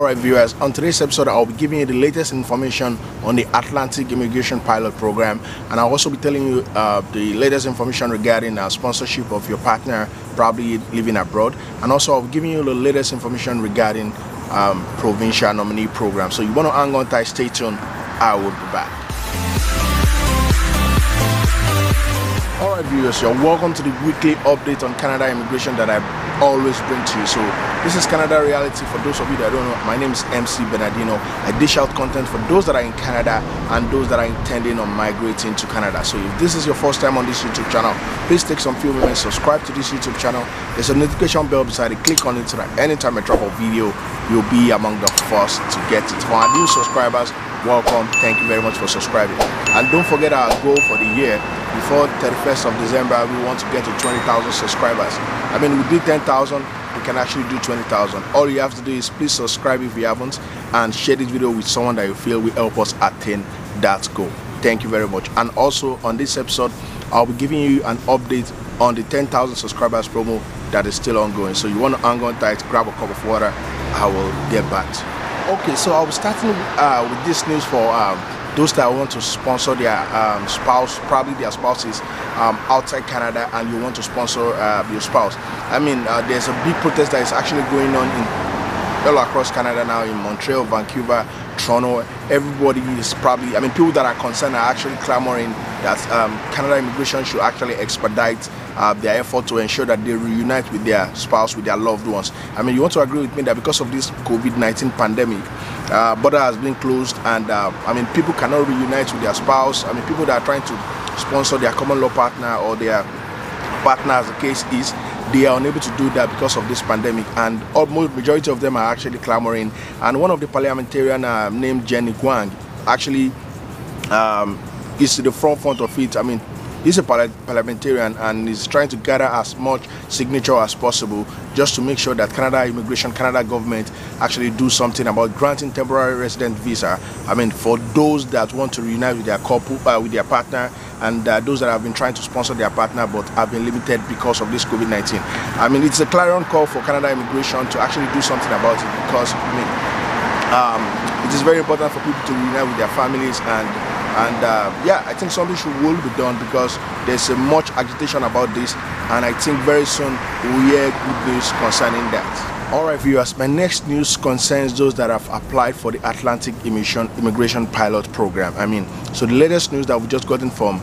Alright viewers, on today's episode I'll be giving you the latest information on the Atlantic Immigration Pilot Program, and I'll also be telling you the latest information regarding sponsorship of your partner probably living abroad, and also I'll be giving you the latest information regarding Provincial Nominee Program. So you want to hang on tight, stay tuned, I will be back. Alright viewers, you're welcome to the weekly update on Canada immigration that I always bring to you. So this is Canada Reality. For those of you that don't know, my name is MC Bernardino. I dish out content for those that are in Canada and those that are intending on migrating to Canada. So if this is your first time on this YouTube channel, please take some few moments, subscribe to this YouTube channel. There's a notification bell beside it, click on it so that anytime I drop a video, you'll be among the first to get it. For our new subscribers, welcome, thank you very much for subscribing. And don't forget our goal for the year. Before 31st of December, we want to get to 20,000 subscribers. I mean, we did 10,000, we can actually do 20,000. All you have to do is please subscribe if you haven't, and share this video with someone that you feel will help us attain that goal. Thank you very much. And also on this episode, I'll be giving you an update on the 10,000 subscribers promo that is still ongoing. So you want to hang on tight, grab a cup of water, I will get back. Okay, so I'll be starting with this news for those that want to sponsor their spouse, probably their spouses outside Canada, and you want to sponsor your spouse. I mean, there's a big protest that is actually going on all across Canada now, in Montreal, Vancouver, Toronto. Everybody is probably, I mean, people that are concerned are actually clamoring that Canada immigration should actually expedite their effort to ensure that they reunite with their spouse, with their loved ones. I mean, you want to agree with me that because of this COVID-19 pandemic, border has been closed, and I mean, people cannot reunite with their spouse. I mean, people that are trying to sponsor their common law partner or their partner, as the case is, they are unable to do that because of this pandemic, and almost majority of them are actually clamoring. And one of the parliamentarian named Jenny Guang actually is to the front of it. I mean, he's a parliamentarian and is trying to gather as much signature as possible just to make sure that Canada immigration, Canada government actually do something about granting temporary resident visa. I mean, for those that want to reunite with their couple, with their partner, and those that have been trying to sponsor their partner but have been limited because of this COVID-19. I mean, it's a clarion call for Canada immigration to actually do something about it, because I mean, it is very important for people to reunite with their families, and yeah, I think something will be done, because there's much agitation about this, and I think very soon we'll hear good news concerning that. Alright viewers, my next news concerns those that have applied for the Atlantic Immigration Pilot Program. I mean, so the latest news that we've just gotten from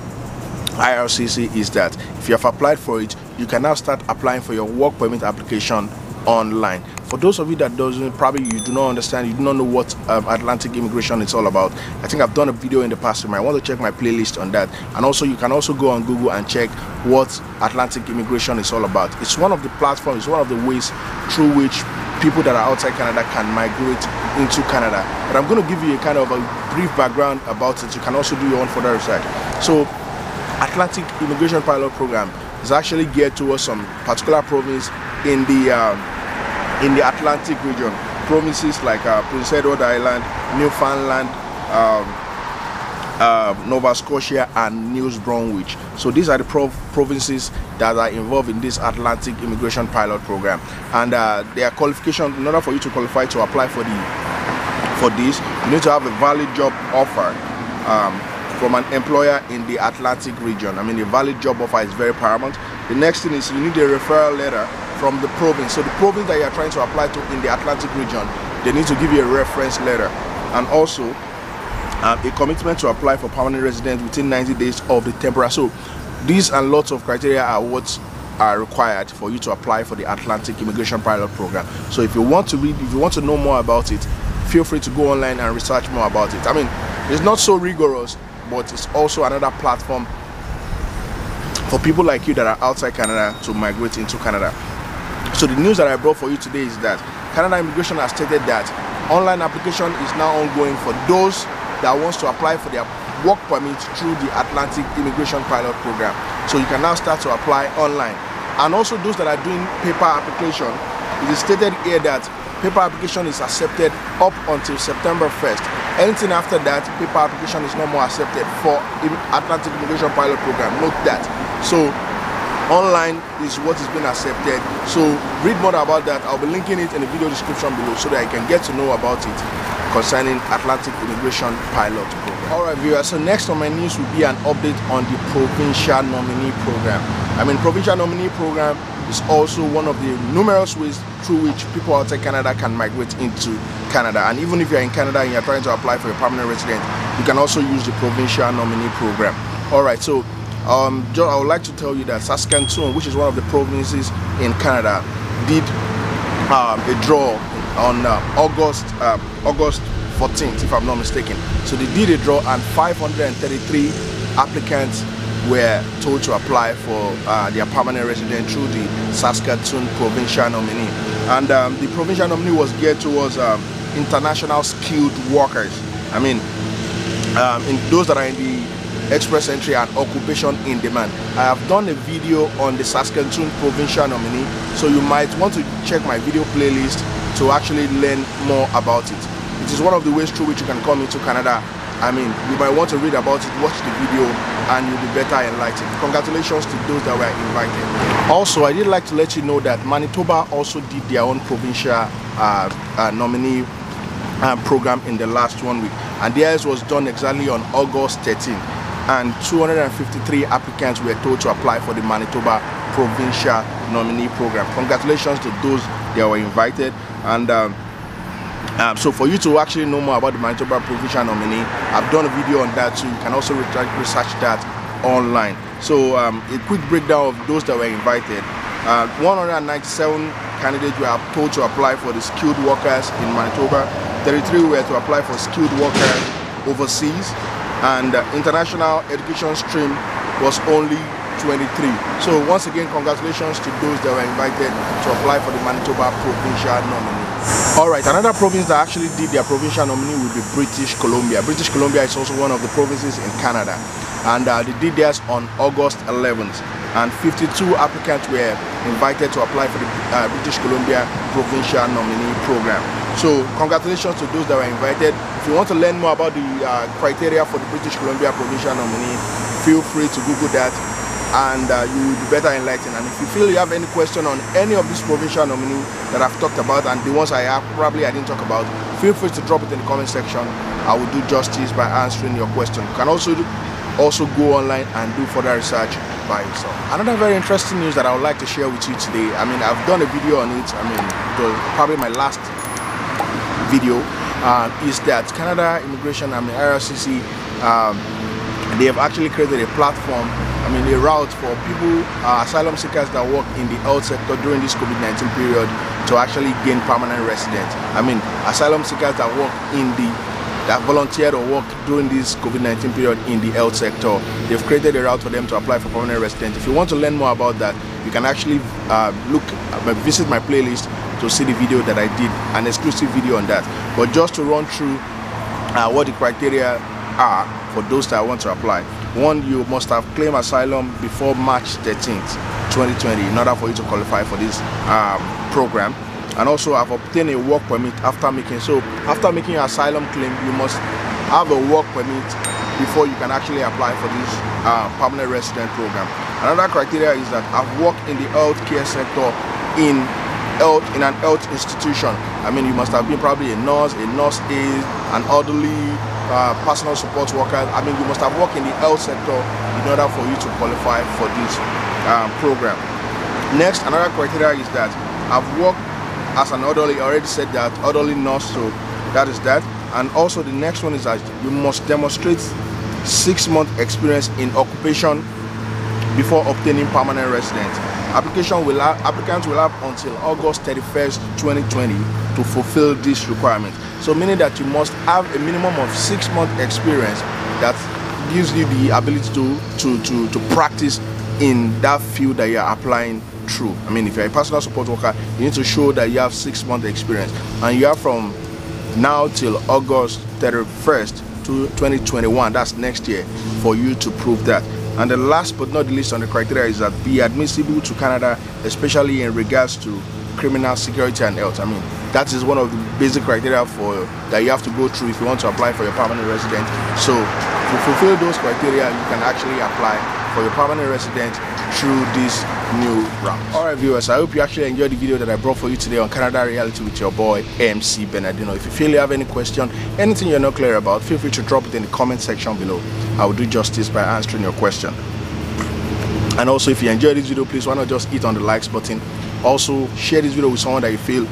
IRCC is that if you have applied for it, you can now start applying for your work permit application online. For those of you that probably you do not understand, you do not know what Atlantic immigration is all about, I think I've done a video in the past. You might want to check my playlist on that, and also you can also go on Google and check what Atlantic immigration is all about. It's one of the platforms, it's one of the ways through which people that are outside Canada can migrate into Canada. But I'm going to give you a kind of a brief background about it. You can also do your own further research. So Atlantic Immigration Pilot Program is actually geared towards some particular province in the Atlantic region, provinces like Prince Edward Island, Newfoundland, Nova Scotia, and New Brunswick. So these are the provinces that are involved in this Atlantic Immigration Pilot Program, and their qualification, in order for you to qualify to apply for this, you need to have a valid job offer from an employer in the Atlantic region. I mean, a valid job offer is very paramount. The next thing is you need a referral letter from the province. So the province that you are trying to apply to in the Atlantic region, they need to give you a reference letter, and also a commitment to apply for permanent residence within 90 days of the temporary. So these and lots of criteria are what are required for you to apply for the Atlantic Immigration Pilot Program. So if you want to read, if you want to know more about it, feel free to go online and research more about it. I mean, it's not so rigorous, but it's also another platform for people like you that are outside Canada to migrate into Canada. So the news that I brought for you today is that Canada Immigration has stated that online application is now ongoing for those that wants to apply for their work permit through the Atlantic Immigration Pilot Program. So you can now start to apply online. And also those that are doing paper application, it is stated here that paper application is accepted up until September 1st. Anything after that, paper application is no more accepted for Atlantic Immigration Pilot Program. Note that. So online is what is being accepted. So read more about that. I'll be linking it in the video description below so that you can get to know about it concerning Atlantic Immigration Pilot Program. Alright viewers, so next on my news will be an update on the Provincial Nominee Program. Provincial Nominee Program is also one of the numerous ways through which people outside Canada can migrate into Canada. And even if you're in Canada and you're trying to apply for a permanent resident, you can also use the Provincial Nominee Program. Alright, so I would like to tell you that Saskatoon, which is one of the provinces in Canada, did a draw on August 14th, if I'm not mistaken. So they did a draw and 533 applicants were told to apply for their permanent residence through the Saskatoon Provincial Nominee. And the Provincial Nominee was geared towards international skilled workers. In those that are in the express entry and occupation in demand. I have done a video on the Saskatoon Provincial Nominee, so you might want to check my video playlist to actually learn more about it. It is one of the ways through which you can come into Canada. You might want to read about it, watch the video, and you'll be better enlightened. Congratulations to those that were invited. Also, I did like to let you know that Manitoba also did their own provincial nominee program in the last 1 week, and theirs was done exactly on August 13th. And 253 applicants were told to apply for the Manitoba Provincial Nominee Program. Congratulations to those that were invited. And so for you to actually know more about the Manitoba Provincial Nominee, I've done a video on that too. You can also research that online. So a quick breakdown of those that were invited. 197 candidates were told to apply for the skilled workers in Manitoba. 33 were to apply for skilled workers overseas. And international education stream was only 23. So once again, congratulations to those that were invited to apply for the Manitoba Provincial Nominee. Alright, another province that actually did their provincial nominee will be British Columbia. British Columbia is also one of the provinces in Canada, and they did theirs on August 11th. And 52 applicants were invited to apply for the British Columbia Provincial Nominee Program. So congratulations to those that were invited. If you want to learn more about the criteria for the British Columbia Provincial Nominee, feel free to Google that, and you will be better enlightened. And if you feel you have any question on any of these provincial nominees that I've talked about, and the ones I didn't talk about, feel free to drop it in the comment section. I will do justice by answering your question. You can also go online and do further research by yourself. Another very interesting news that I would like to share with you today. I've done a video on it. It was probably my last video. Is that Canada Immigration, IRCC, they have actually created a platform, a route for people, asylum seekers that work in the health sector during this COVID-19 period to actually gain permanent residence. Asylum seekers that work that volunteered or worked during this COVID-19 period in the health sector, they've created a route for them to apply for permanent residence. If you want to learn more about that, you can actually visit my playlist to see the video that I did, an exclusive video on that. But just to run through what the criteria are for those that want to apply. One, you must have claimed asylum before March 13th, 2020 in order for you to qualify for this program. And also have obtained a work permit after making your asylum claim. You must have a work permit before you can actually apply for this permanent resident program. Another criteria is that I've worked in the healthcare sector in an health institution. You must have been probably a nurse aide, an elderly personal support worker. You must have worked in the health sector in order for you to qualify for this program. Next, another criteria is that I've worked as an elderly. I already said that, elderly nurse, so that is that. And also the next one is that you must demonstrate 6-month experience in occupation before obtaining permanent residence. Applicants will have until August 31st, 2020 to fulfill this requirement. So meaning that you must have a minimum of 6-month experience that gives you the ability to practice in that field that you are applying through. If you're a personal support worker, you need to show that you have 6-month experience, and you have from now till August 31st to 2021, that's next year, for you to prove that. And the last but not the least on the criteria is that be admissible to Canada, especially in regards to criminal security and health. That is one of the basic criteria that you have to go through if you want to apply for your permanent resident. So if you fulfill those criteria, you can actually apply for your permanent resident through this new rounds. Alright viewers, I hope you actually enjoyed the video that I brought for you today on Canada Reality with your boy MC Bernardino. If you feel you have any question, anything you're not clear about, feel free to drop it in the comment section below. I will do justice by answering your question. And also, if you enjoyed this video, please why not just hit on the likes button. Also, share this video with someone that you feel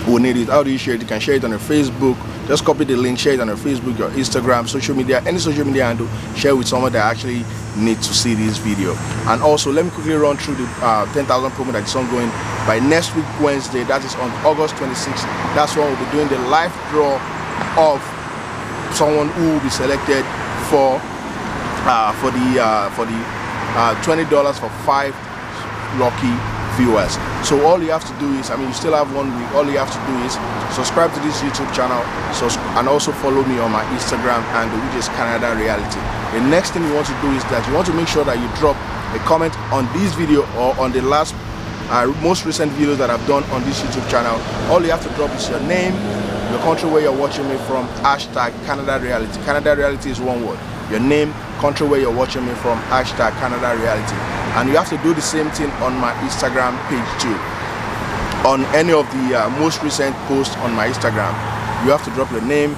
will need it. How do you share it? You can share it on your Facebook. Just copy the link, share it on your Facebook, your Instagram, social media, any social media handle. Share with someone that actually needs to see this video. And also, let me quickly run through the 10,000 promo that is ongoing. By next week Wednesday, that is on August 26th, that's when we'll be doing the live draw of someone who will be selected for the $20 for 5 lucky viewers. So all you have to do is, you still have 1 week. All you have to do is subscribe to this YouTube channel, and also follow me on my Instagram handle, which is Canada Reality. The next thing you want to do is that you want to make sure that you drop a comment on this video or on the last most recent videos that I've done on this YouTube channel. All you have to drop is your name, your country where you're watching me from, hashtag Canada Reality. Canada Reality is one word. Your name, country where you're watching me from, hashtag Canada Reality. And you have to do the same thing on my Instagram page too. On any of the most recent posts on my Instagram, you have to drop your name,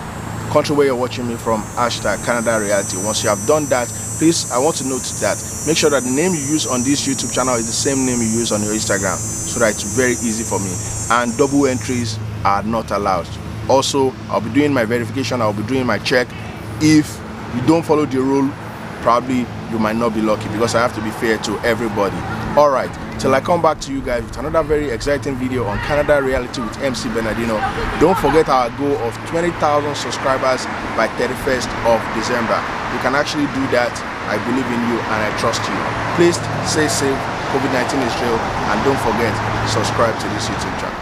country where you're watching me from, hashtag Canada Reality. Once you have done that, please, I want to note that make sure that the name you use on this YouTube channel is the same name you use on your Instagram, so that it's very easy for me. And double entries are not allowed. Also, I'll be doing my verification, I'll be doing my check. If you don't follow the rule, probably you might not be lucky, because I have to be fair to everybody. Alright, till I come back to you guys with another very exciting video on Canada Reality with MC Bernardino. Don't forget our goal of 20,000 subscribers by 31st of December. You can actually do that. I believe in you and I trust you. Please stay safe. COVID-19 is real, and don't forget, subscribe to this YouTube channel.